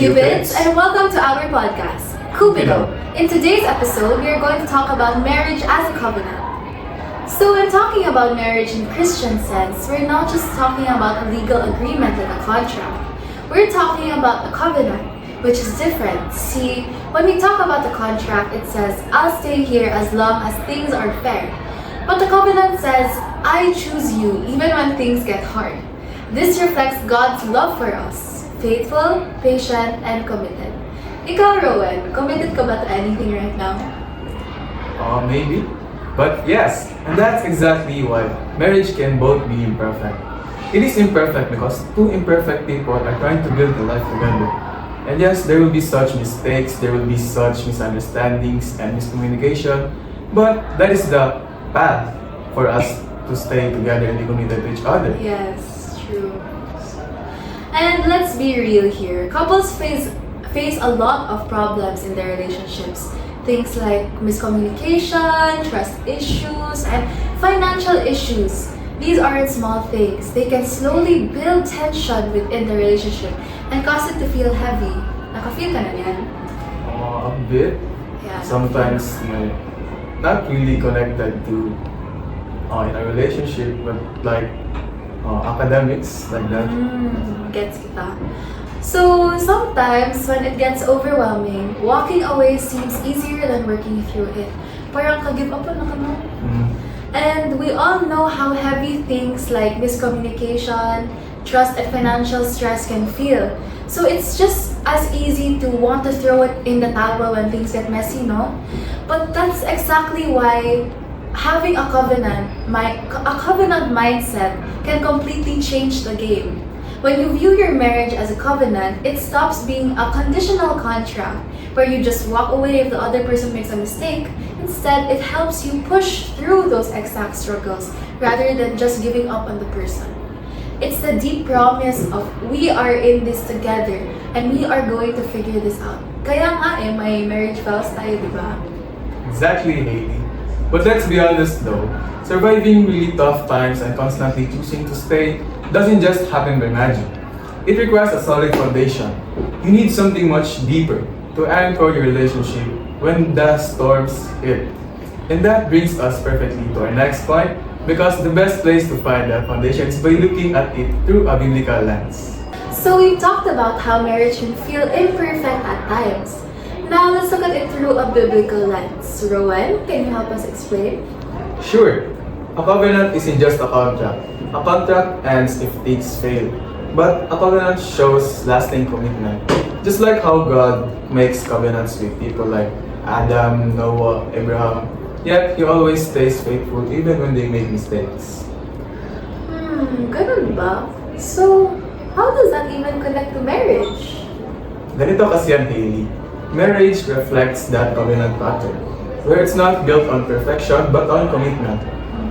Cupids, and welcome to our podcast, Cupido. In today's episode, we are going to talk about marriage as a covenant. So when talking about marriage in Christian sense, we're not just talking about a legal agreement like a contract. We're talking about a covenant, which is different. See, when we talk about the contract, it says, I'll stay here as long as things are fair. But the covenant says, I choose you even when things get hard. This reflects God's love for us, faithful, patient, and committed. Ikaw, Rowan, committed ka ba to anything right now? Maybe. But yes, and that's exactly why marriage can both be imperfect. It is imperfect because two imperfect people are trying to build a life together. And yes, there will be such mistakes, there will be such misunderstandings and miscommunication, but that is the path for us to stay together and be committed to each other. Yes, true. And let's be real here. Couples face a lot of problems in their relationships. Things like miscommunication, trust issues, and financial issues. These aren't small things. They can slowly build tension within the relationship and cause it to feel heavy. Naka-feel ka na yan? A bit. Yeah. Sometimes, not really connected to in a relationship, but like academics, like that. Gets kita. So, sometimes when it gets overwhelming, walking away seems easier than working through it. Parang ka-give up na ka no? And we all know how heavy things like miscommunication, trust, and financial stress can feel. So it's just as easy to want to throw it in the towel when things get messy, no? But that's exactly why having a covenant mindset can completely change the game. When you view your marriage as a covenant, it stops being a conditional contract where you just walk away if the other person makes a mistake. Instead, it helps you push through those exact struggles rather than just giving up on the person. It's the deep promise of we are in this together and we are going to figure this out. Kaya nga may marriage vows tayo, di ba? Exactly, Hailey. But let's be honest though, surviving really tough times and constantly choosing to stay doesn't just happen by magic. It requires a solid foundation. You need something much deeper to anchor your relationship when the storms hit. And that brings us perfectly to our next point, because the best place to find that foundation is by looking at it through a biblical lens. So we talked about how marriage can feel imperfect at times. Now let's look at it through a biblical lens. Rowan, can you help us explain? Sure, a covenant isn't just a contract. A contract ends if things fail, but a covenant shows lasting commitment. Just like how God makes covenants with people like Adam, Noah, Abraham, yet He always stays faithful even when they make mistakes. Ganun ba? So, how does that even connect to marriage? Ganito kasi yan, Hailey. Marriage reflects that covenant pattern, where it's not built on perfection but on commitment.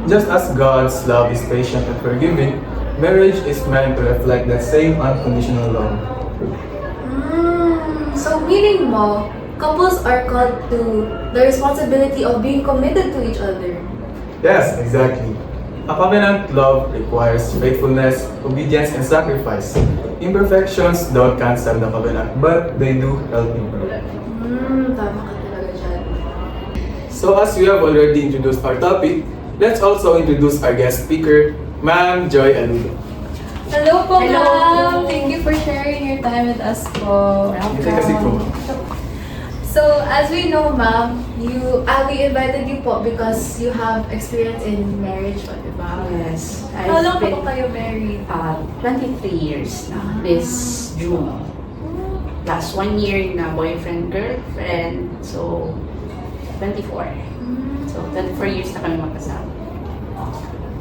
Just as God's love is patient and forgiving, marriage is meant to reflect that same unconditional love. So meaning mo, couples are called to the responsibility of being committed to each other. Yes, exactly. A covenant love requires faithfulness, obedience, and sacrifice. Imperfections don't cancel the covenant, but they do help improve. Tama ka talaga dyan. So as we have already introduced our topic, let's also introduce our guest speaker, Ma'am Joy Aludo. Hello po, Hello. ma'am! Thank you for sharing your time with us po. Kasi kasi po, ma'am. So, as we know, ma'am, we invited you po because you have experience in marriage po, di ba? Yes. How long po kayo married? 23 years na. This June. Last 1 year na boyfriend, girlfriend. So, 24. So, 24 years na kami magkasama.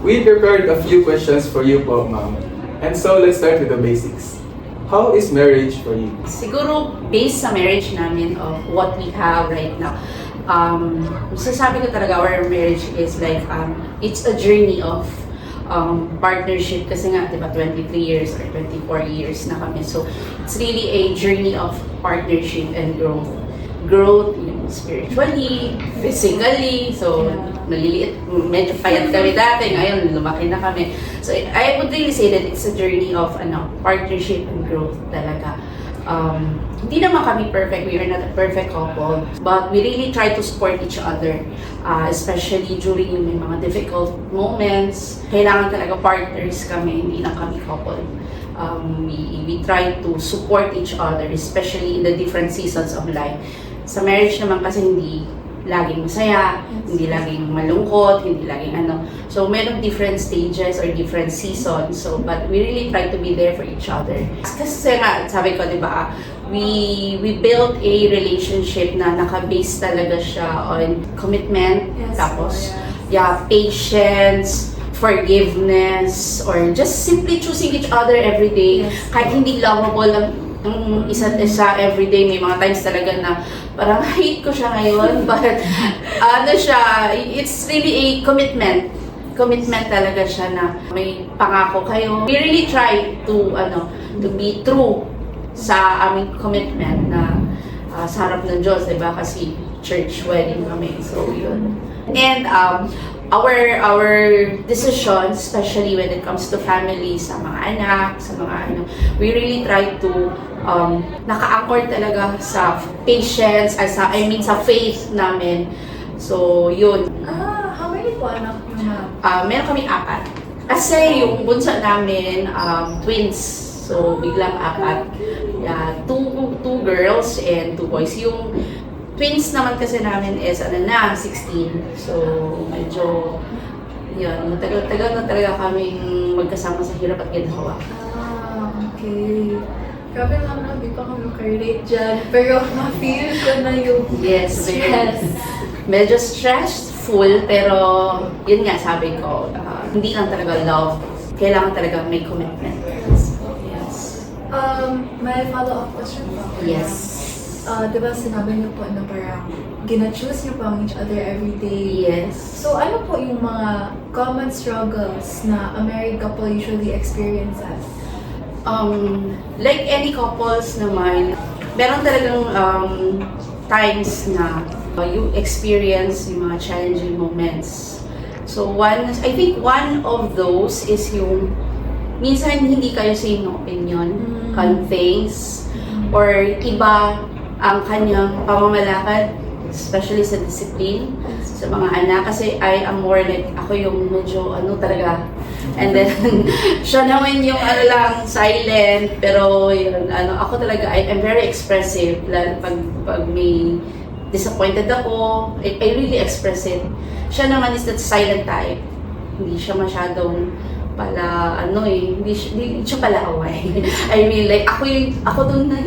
We prepared a few questions for you po, ma'am. And so, let's start with the basics. How is marriage for you? Siguro, based sa marriage namin of what we have right now, masasabi ko talaga our marriage is like, it's a journey of partnership kasi nga, di ba, 23 years or 24 years na kami. So, it's really a journey of partnership and growth. Growth, spiritually, physically, so, maliliit, medyo payat kami dati, ngayon lumaki na kami. So, I would really say that it's a journey of partnership and growth talaga. Hindi naman kami perfect, we are not a perfect couple, but we really try to support each other, especially during yung may mga difficult moments. Kailangan talaga partners kami, hindi lang kami couple. We try to support each other, especially in the different seasons of life. Sa marriage naman kasi hindi laging masaya, hindi laging malungkot, hindi laging ano. So, meron different stages or different seasons. So, but we really try to be there for each other. Kasi nga, sabi ko, di ba, we built a relationship na naka-base talaga siya on commitment, Yes, tapos, yes. Patience, forgiveness, or just simply choosing each other every day. Yes. Kahit hindi lovable ang isa't isa everyday, may mga times talaga na parang hate ko siya ngayon, but ano siya, it's really a commitment. Commitment talaga siya na may pangako kayo. We really try to be true sa aming commitment na sa harap ng Diyos, diba? Kasi church wedding kami, so yun. And our decisions, especially when it comes to family, sa mga anak, sa mga we really try to naka-anchor talaga sa patience, sa faith namin. So, yun. How many po anak niyo, ma'am? Meron kami 4. Kasi yung bunso namin, twins. So, biglang 4. Yeah, two girls and 2 boys. Yung twins naman kasi namin is 16. So, medyo yun, matagal-tagal na talaga kaming magkasama sa hirap at ginhawa. Okay. Grabe naman na, di pa kami makarelate dyan. Pero ma-feel ko na yung Yes, stress. medyo stressful, pero yun nga sabi ko, hindi lang talaga love. Kailangan talaga may commitment. Yes. May follow-up question po. Yes. Diba sinabi niyo po na parang gina-choose niyo po ang each other every day. Yes. So ano po yung mga common struggles na a married couple usually experiences? Like any couples naman, meron talagang times na you experience yung mga challenging moments. So I think one of those is yung minsan hindi kayo same ng opinion on things, or iba ang kanyang pamamalakad, especially sa discipline sa mga anak. Kasi I am more like, ako yung medyo talaga. And then, siya naman yung lang, silent. Pero yun, ako talaga, I'm very expressive. Lalo pag may disappointed ako, I really express it. Siya naman is that silent type. Hindi siya masyadong hindi siya pala away. I mean, like, ako dun na,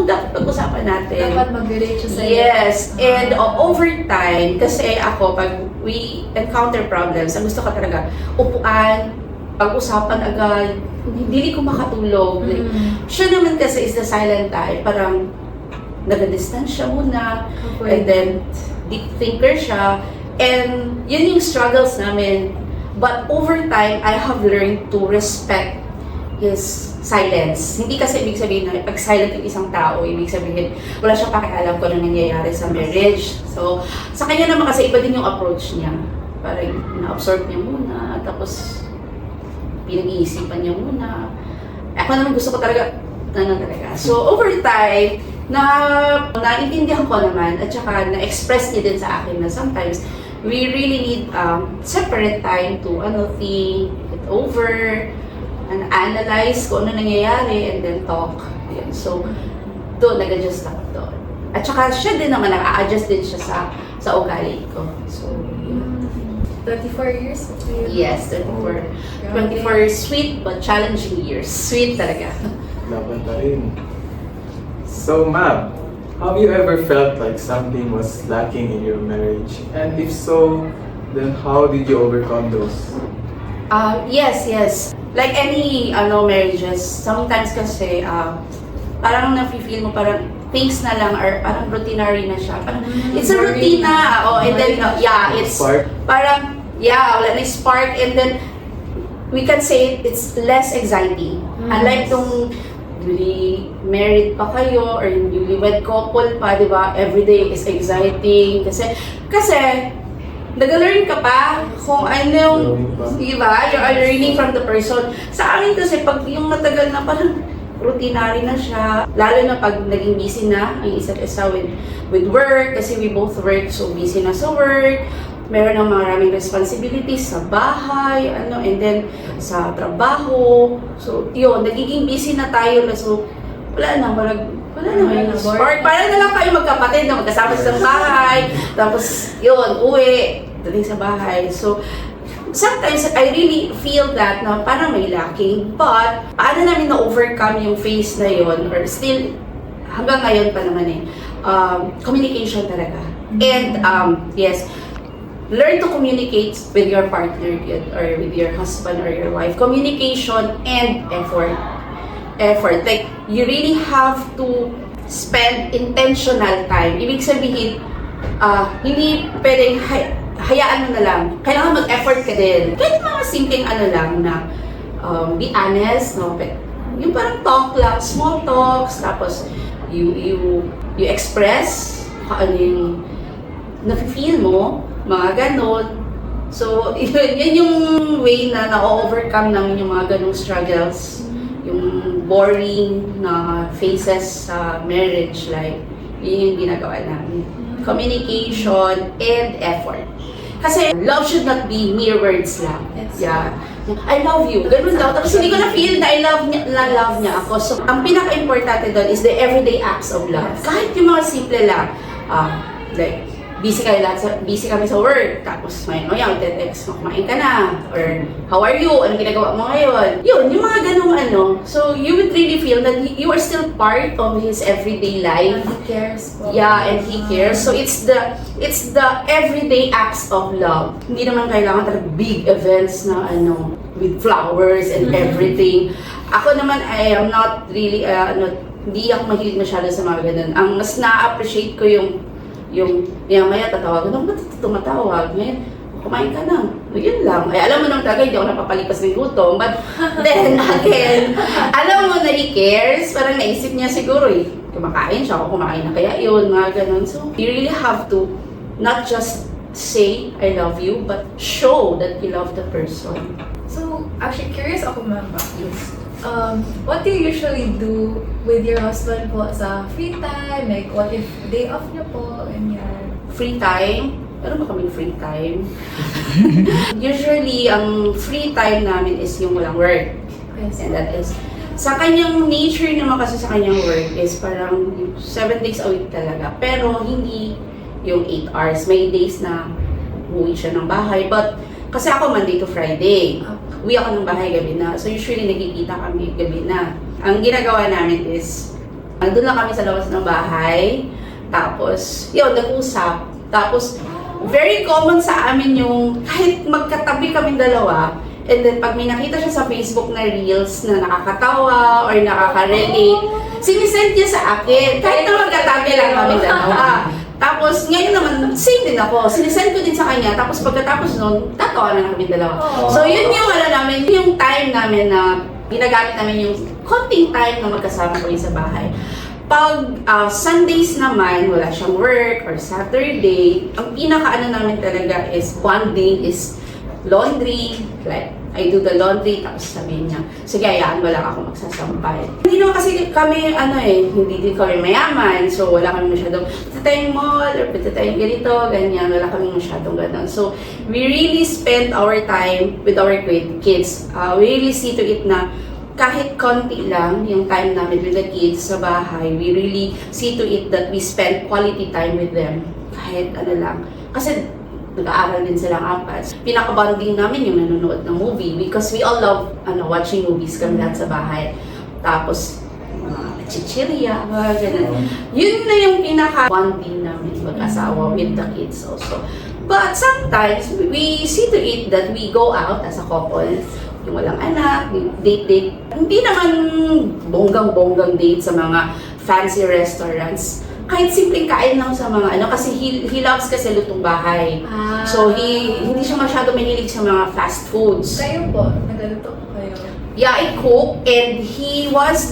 dapat pag-usapan natin. Dapat mag-relate siya sa Yes, and over time, kasi ako, pag we encounter problems, ang gusto ko talaga, upuan, pag-usapan agad, hindi ko makatulog. Like, siya naman kasi is the silent type, parang nag-distance siya muna, and then deep thinker siya, and yun yung struggles namin. But over time, I have learned to respect his silence. Hindi kasi ibig sabihin na pag silent yung isang tao, ibig sabihin wala siyang pakialam kung ano nangyayari sa marriage. So, sa kanya naman kasi iba din yung approach niya. Parang na-absorb niya muna, tapos pinag-iisipan niya muna. Ako naman gusto ko talaga. So, over time, naintindihan ko naman at saka na-express niya din sa akin na sometimes we really need separate time to think it over and analyze kung ano nangyayari and then talk. Yan. So, doon nag-adjust ako doon. At saka siya din naman, naka-adjust din siya sa ugali ko. So, 24 years? yes, 24. 24 sweet but challenging years. Sweet talaga. Laban pa rin. So, ma'am, have you ever felt like something was lacking in your marriage? And if so, then how did you overcome those? Yes. Like any marriages, sometimes kasi parang nafe-feel mo parang things na lang or parang routinary na siya. Parang, it's a routine na. And then, it's Spark? parang, wala na spark. And then, we can say it's less exciting. Unlike nung newly married pa kayo or newlywed couple pa, di ba? Everyday is exciting. Kasi nag-learn ka pa kung ano, di ba? You are learning from the person. Sa amin kasi, pag yung matagal na, parang routinary na siya. Lalo na pag naging busy na ang isa't isa with work, kasi we both work, so busy na sa work. Meron ng maraming responsibilities sa bahay, and then sa trabaho. So, yun, nagiging busy na tayo. So, wala na spark. Parang na lang kayo magkapatid na magkasama sa bahay. Tapos, yun, uwi, dating sa bahay. So, sometimes I really feel that na parang may lacking. But, paano namin na-overcome yung phase na yun, or still, hanggang ngayon pa naman communication talaga. And, yes, learn to communicate with your partner or with your husband or your wife. Communication and effort. Like, you really have to spend intentional time. Ibig sabihin, hindi pwedeng hayaan mo na lang. Kailangan mag-effort ka din. Kahit mga simpleng lang na be honest, no? Yung parang talk lang, small talks, tapos you express kung ano yung nafe-feel mo, mga ganon. So, yun yung way na na-overcome namin yung mga ganong struggles. Yung boring na phases sa marriage life. Yun yung ginagawa namin. Communication and effort. Kasi love should not be mere words lang. Yes. Yeah. I love you. Ganun daw. Tapos hindi ko na-feel na love niya ako. So, ang pinaka-importante doon is the everyday acts of love. Yes. Kahit yung mga simple lang. Like, busy kami sa work, tapos may text mo, kumain ka na, or how are you, anong ginagawa mo ngayon, yun, yung mga ganung so you would really feel that you are still part of his everyday life. And he cares po. Yeah, and he cares. So it's the everyday acts of love. Hindi naman kailangan talaga big events na with flowers and everything. Ako naman, I am not really hindi ako mahilig masyado sa mga ganun. Ang mas na-appreciate ko yung maya tatawag, ba't tumatawag? Ngayon, kumain ka na. Yun lang. Ay, alam mo naman talaga, hindi ako napapalipas ng gutom. But then, again, alam mo na he cares. Parang naisip niya siguro kumakain siya, ako kumain na kaya yun, mga ganun. So, you really have to not just say, I love you, but show that you love the person. So, actually, curious ako, ma'am. What do you usually do with your husband po sa free time? Like, what if day off niyo po? Ganyan. Free time? Meron ba kaming free time? Usually, ang free time namin is yung walang work. Yes. And that is, sa kanyang nature naman kasi sa kanyang work is parang 7 days a week talaga. Pero hindi yung 8 hours. May days na uwi siya ng bahay. But kasi ako Monday to Friday. Uwi ako ng bahay gabi na. So usually nagkikita kami gabi na. Ang ginagawa namin is, nandun lang kami sa labas ng bahay. Tapos, nag-usap. Tapos, very common sa amin yung kahit magkatabi kaming dalawa, and then pag may nakita siya sa Facebook na reels na nakakatawa or nakaka-relate, sinisend niya sa akin. Kahit na magkatabi lang kaming dalawa. Tapos, ngayon naman, same din ako. Sinisend ko din sa kanya. Tapos, pagkatapos nun, tatawa na kami dalawa. So, yun yung namin, yung time namin na ginagamit namin yung konting time na magkasama kami sa bahay. Pag Sundays naman, wala siyang work, or Saturday, ang pinaka namin talaga is bonding, is laundry. Like, I do the laundry, tapos sabihin niya, sige, ayaan mo lang ako magsasampay. Hindi naman kasi kami, hindi din kami mayaman, so wala kami masyadong punta tayong mall, or punta tayong ganito, ganyan, wala kami masyadong ganon. So, we really spend our time with our kids. We really see to it na kahit konti lang yung time namin with the kids sa bahay, we really see to it that we spend quality time with them. Kahit lang. Kasi nag-aaral din silang apat. Pinaka-bonding namin yung nanonood ng movie because we all love watching movies kami lahat sa bahay. Tapos, chichirya, ganun. Yun na yung pinaka-bonding namin mag-asawa with the kids also. But sometimes, we see to it that we go out as a couple, yung walang anak, date. Hindi naman bonggang-bonggang date sa mga fancy restaurants. Kahit simpleng kain lang sa mga kasi he loves kasi lutong bahay. So hindi siya masyado mahilig sa mga fast foods. Kayo po, nagaluto po kayo. Yeah, I cook and he is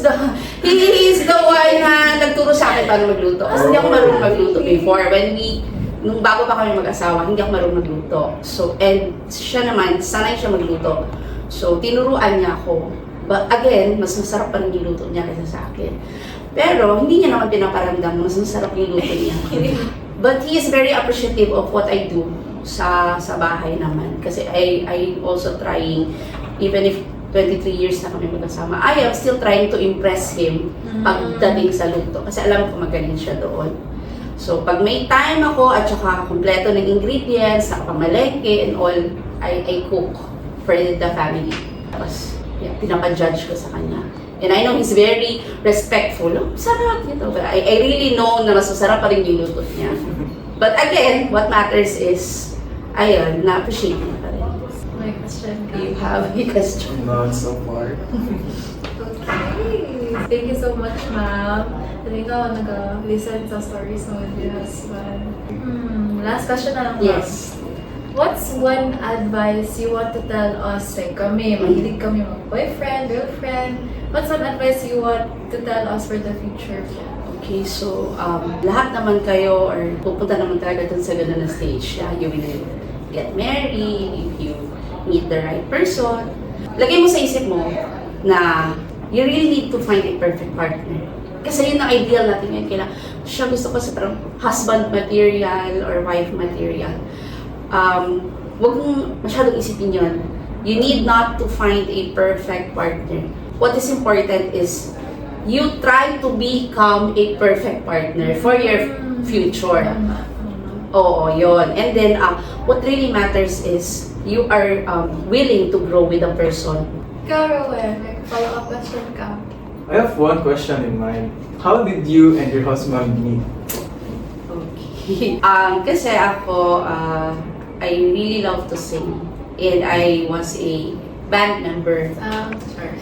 the one na nagturo sa akin paano magluto. Kasi hindi ako marunong magluto before. Nung bago pa kami mag-asawa, hindi ako marunong magluto. So, and siya naman, sanay siya magluto. So, tinuruan niya ako But again, mas masarap pa rin yung luto niya kaysa sa akin. Pero hindi niya naman pinaparamdam na mas masarap yung luto niya. But he is very appreciative of what I do sa bahay naman. Kasi I also trying, even if 23 years na kami magkasama, I am still trying to impress him pagdating sa luto. Kasi alam ko magaling siya doon. So, pag may time ako at saka kompleto ng ingredients, nakapamalengke and all, I cook for the family. Tapos, pinapa-judge ko sa kanya. And I know he's very respectful. Oh, sarap ito. But I really know na mas masarap pa rin yung luto niya. But again, what matters is, ayun, na-appreciate niya pa rin. My question. Do you have a question? Not so far. Okay. Thank you so much, ma'am. Hindi ka nag-listen sa stories mo with your husband. Last question na lang, ma'am. Yes. What's one advice you want to tell us? Like kami, mahilig kami mag-boyfriend, girlfriend. What's one advice you want to tell us for the future? Okay, so lahat naman kayo or pupunta naman talaga dun sa ganun na stage. You will get married, if you meet the right person. Lagay mo sa isip mo na you really need to find a perfect partner. Kasi yun ang ideal natin ngayon. Kailangan siya gusto ko sa parang husband material or wife material. Huwag mong masyadong isipin yun. You need not to find a perfect partner. What is important is you try to become a perfect partner for your future. Oo, yun. And then, what really matters is you are willing to grow with a person. Ikaw, Rowan, may follow-up question ka. I have one question in mind. How did you and your husband meet? Okay. Kasi ako, I really love to sing. And I was a band member. Sure.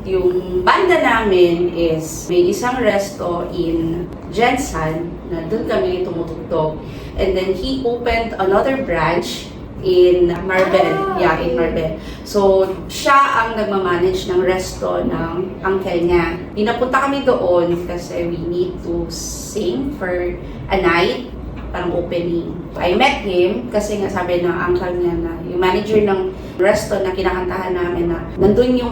Yung banda namin is may isang resto in Jensan na doon kami tumutugtog. And then he opened another branch in Marbel. Yeah, in Marbel. So, siya ang nagmamanage ng resto ng uncle niya. Pinapunta kami doon kasi we need to sing for a night, parang opening. I met him kasi nga sabi ng uncle niya na yung manager ng resto na kinakantahan namin na nandun yung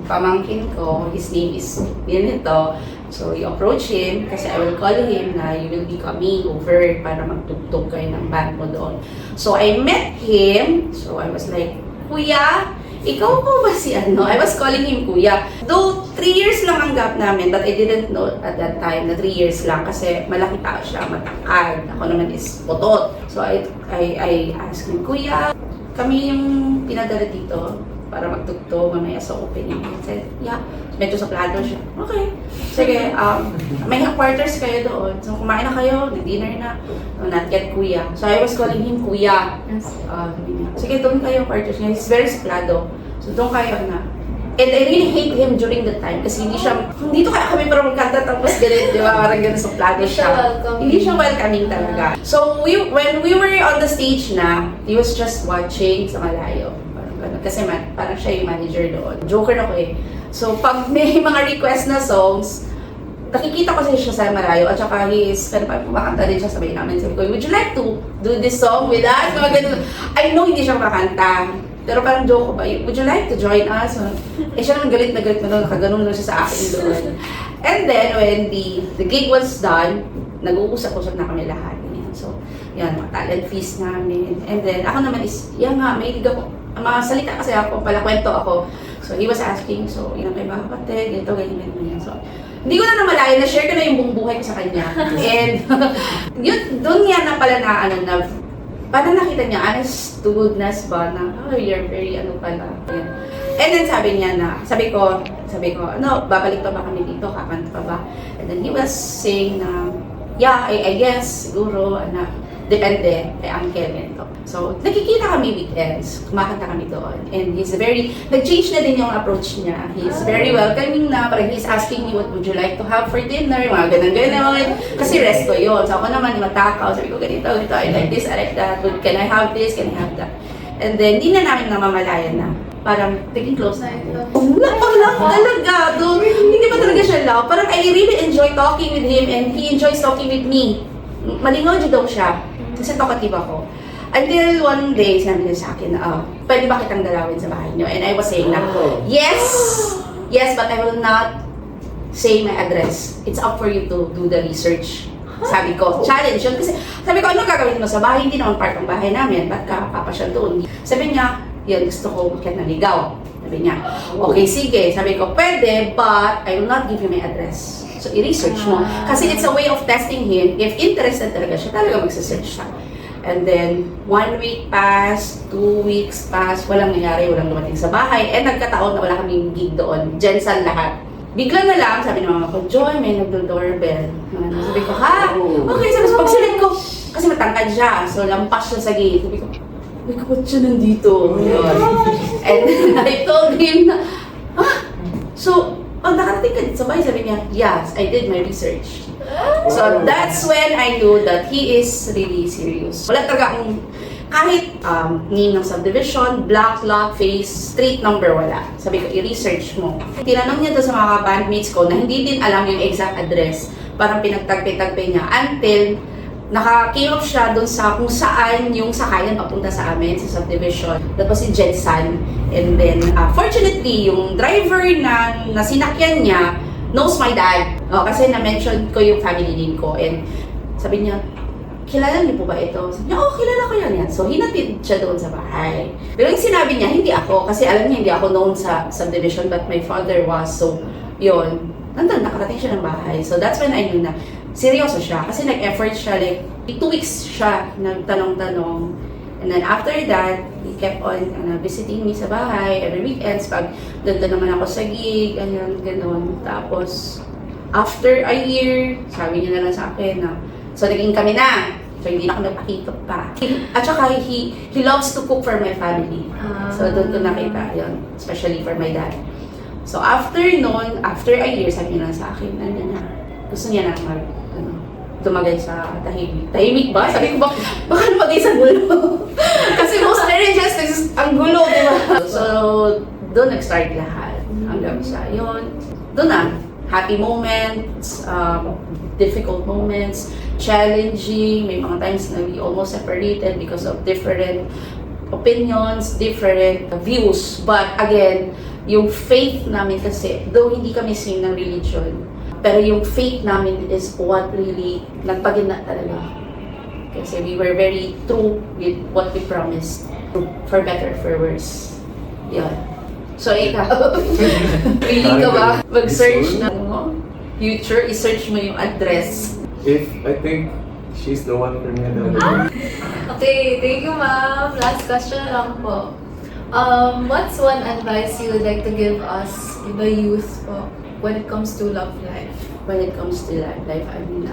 pamangkin ko, his name is Benito. So, you approach him kasi I will call him na you will be coming over para magtugtog kayo ng band mo doon. So, I met him. So, I was like, Kuya, ikaw po ba si ano? I was calling him Kuya. Though, 3 years lang ang gap namin, but I didn't know at that time na 3 years lang kasi malaki tao siya, matangkad. Ako naman is potot. So, I asked him, Kuya, kami yung pinadala dito para magtugtog mamaya sa opening. He said, yeah. Medyo suplado siya. Okay. Sige, may quarters kayo doon. So, kumain na kayo, dinner na. No, not yet, Kuya. So, I was calling him Kuya. Sige, doon kayo quarters niya. He's very suplado. So, doon kayo na. And I really hate him during the time kasi hindi dito kaya kami para magkanta tapos ganun, di ba? Parang ganun suplado siya. Hindi siya welcoming talaga. So, when we were on the stage na, he was just watching sa malayo. Kasi parang siya yung manager doon. Joker ako eh. So, pag may mga request na songs, nakikita ko siya sa malayo at saka kumakanta din siya sabay namin. Sabi ko, would you like to do this song with us? I know hindi siya makanta. Pero parang joke ko ba, would you like to join us? Siya naman galit na doon, nakaganon lang siya sa akin doon. And then, when the gig was done, nag-uusap-usap na kami lahat. So, yan, mga talent fees namin. And then, ako naman is, may hilig ako. Salita kasi ako, kwento ako. So, he was asking, so, yun kay mga kapatid, ganito, ganyan. So, hindi ko na namalayan, na-share ko na yung buong buhay ko sa kanya. And, doon niya na pala na, parang nakita niya, honest to goodness ba, na, you're very, pala. Yan. And then, sabi ko, babalik pa ba kami dito, kakanta pa ba? And then, he was saying na, yeah, I guess, siguro, depende kay Uncle Bento. So, nakikita kami weekends, kumakanta kami doon. And nag-change na din yung approach niya. He's very welcoming na, parang he's asking me, what would you like to have for dinner? Mga ganun. Kasi resto yun. So, ako naman, matakaw. Sabi ko, ganito, I like this, I like that. Can I have this? Can I have that? And then, hindi na namin namamalayan na. Parang, taking close na. Love talaga. Hindi ba talaga siya love? Parang, I really enjoy talking with him and he enjoys talking with me. Malingaw daw siya. Kasi talkative ako. Until one day, sabi niya sa akin, pwede ba kitang dalawin sa bahay niyo? And I was saying na, yes, but I will not say my address. It's up for you to do the research. Sabi ko, challenge yun. Kasi sabi ko, ano gagawin mo sa bahay? Hindi naman part ng bahay namin. Ba't ka papasyal doon? Sabi niya, yun, gusto ko kaya naligaw. Sabi niya, okay, sige. Sabi ko, pwede, but I will not give you my address. So, i-research mo. Kasi it's a way of testing him. If interested talaga siya, talaga magsasearch siya. And then, 1 week passed, 2 weeks passed, walang nangyari, walang dumating sa bahay. And nagkataon na wala kaming gig doon. Jensen lahat. Bigla na lang, sabi ng mama ko, Joy, may nagdo-doorbell. Sabi ko, ha? Okay, sabi ko, pagsilip ko, kasi matangkad siya. So, lampas siya sa gate. Sabi ko, ba't siya nandito? And then, I told him na, ha? So, pag nakarating ka dito sa bahay, sabi niya, yes, I did my research. So, that's when I knew that he is really serious. Wala talaga akong, kahit name ng subdivision, block, lot, face, street number, wala. Sabi ko, i-research mo. Tinanong niya to sa mga bandmates ko na hindi din alam yung exact address. Parang pinagtagpi-tagpi niya until naka-key off siya dun sa kung saan yung sakayan papunta sa amin, sa subdivision. That was in Jensen. And then, fortunately, yung driver na sinakyan niya knows my dad. Kasi na-mention ko yung family name ko. And sabi niya, kilala niyo po ba ito? Sabi niya, kilala ko yan. So, hinatid siya doon sa bahay. Pero yung sinabi niya, hindi ako. Kasi alam niya, hindi ako known sa subdivision, but my father was. So, yun. Nandun, nakarating siya ng bahay. So, that's when I knew na seryoso siya. Kasi nag-effort siya. Like, 2 weeks siya nagtanong-tanong. And then after that, he kept on visiting me sa bahay every weekends. Pag doon naman ako sa gig, ganun. Tapos, after a year, sabi niya na lang sa akin na, so naging kami na. So hindi na ako nagpakita pa. At saka, he loves to cook for my family. So doon ko nakita yun, especially for my dad. So after noon, after a year, sabi niya lang sa akin, gusto niya na tumagay sa tahimik. Tahimik ba? Sabi ko, baka lumagay sa gulo. Kasi most marriages, ang gulo, di ba? So, doon nag-start lahat. Hanggang sa yun. Doon na. Happy moments, difficult moments, challenging. May mga times na we almost separated because of different opinions, different views. But again, yung faith namin kasi, though hindi kami same ng religion, pero yung faith namin is what really nagpagina talaga. Kasi we were very true with what we promised. For better, for worse. Yan. So, ikaw, willing ka ba mag-search ng future? I-search mo yung address. If I think she's the one for me. Okay, thank you, ma'am. Last question lang po. What's one advice you would like to give us, the youth po, when it comes to love life? When it comes to love life, I mean,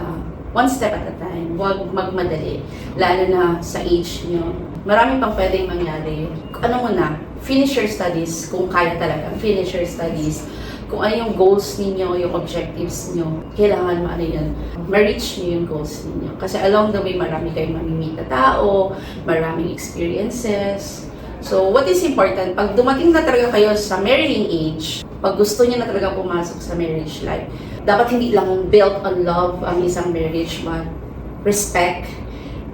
one step at a time. Huwag magmadali. Lalo na sa age nyo. Marami pang pwedeng mangyari. Ano mo na, finish your studies kung kaya talaga. Finish your studies. Kung ano yung goals ninyo, yung objectives nyo, kailangan maano yan, ma-reach nyo yung goals ninyo. Kasi along the way, marami kayong mamimit na tao, maraming experiences. So, what is important, pag dumating na talaga kayo sa marrying age, pag gusto niyo na talaga pumasok sa marriage life, dapat hindi lang built on love ang isang marriage, but respect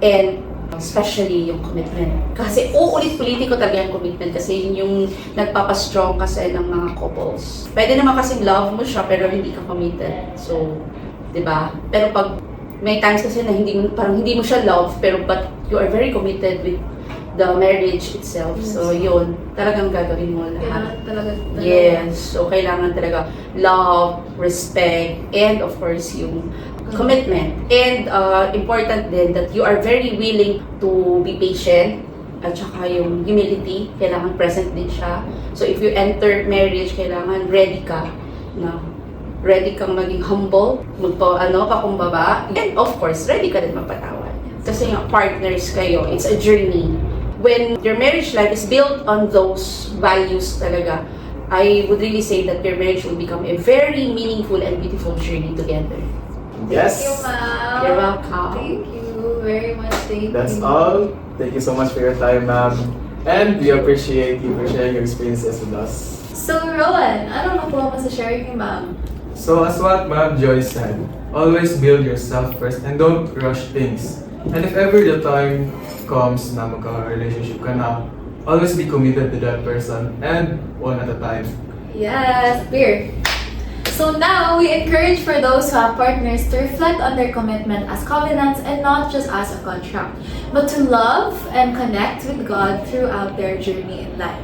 and especially yung commitment. Kasi uulit-ulitin ko talaga yung commitment kasi yun yung nagpapastrong kasi ng mga couples. Pwede naman kasing love mo siya pero hindi ka committed. So, di ba? Pero pag may times kasi na parang hindi mo siya love pero but you are very committed with the marriage itself. Yes. So, yun. Talagang gagawin mo lahat. Talaga. Yes. So, kailangan talaga love, respect, and of course, yung commitment. And important din that you are very willing to be patient. At saka yung humility, kailangan present din siya. So, if you enter marriage, kailangan ready ka na ready kang maging humble, pakumbaba, and of course, ready ka din magpatawad. Kasi yung partners kayo, it's a journey. When your marriage life is built on those values talaga, I would really say that your marriage will become a very meaningful and beautiful journey together. Yes. Thank you, ma'am. You're welcome. Thank you very much. Thank That's you. all. Thank you so much for your time, ma'am. And we appreciate you for sharing your experiences with us. So, Rowan, ano na po ang masashare ni ma'am? So as what Ma'am Joy said, always build yourself first and don't rush things. And if ever the time comes na magka-relationship ka na, always be committed to that person and one at a time. Yes, beer. So now we encourage for those who have partners to reflect on their commitment as covenants and not just as a contract, but to love and connect with God throughout their journey in life.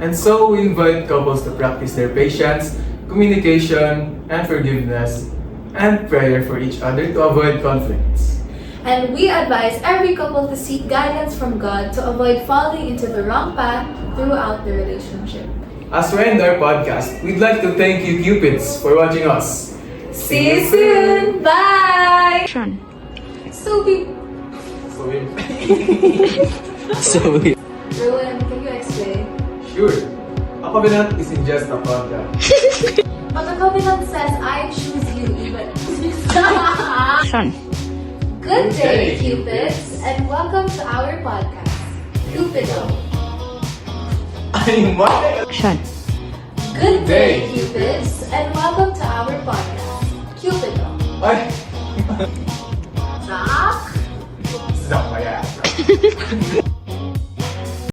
And so we invite couples to practice their patience, communication, and forgiveness, and prayer for each other to avoid conflicts. And we advise every couple to seek guidance from God to avoid falling into the wrong path throughout the relationship. As we end our podcast, we'd like to thank you, Cupids, for watching us. See you soon! Bye! Sean. So, Rowan, can you explain? Sure. A covenant isn't just a contract. But the covenant says, I choose you even. Sean. Good day, Cupids, and welcome to our podcast, Cupido. Ay, my! Sean. Good day, Cupids, and welcome to our podcast, Cupido. Ay!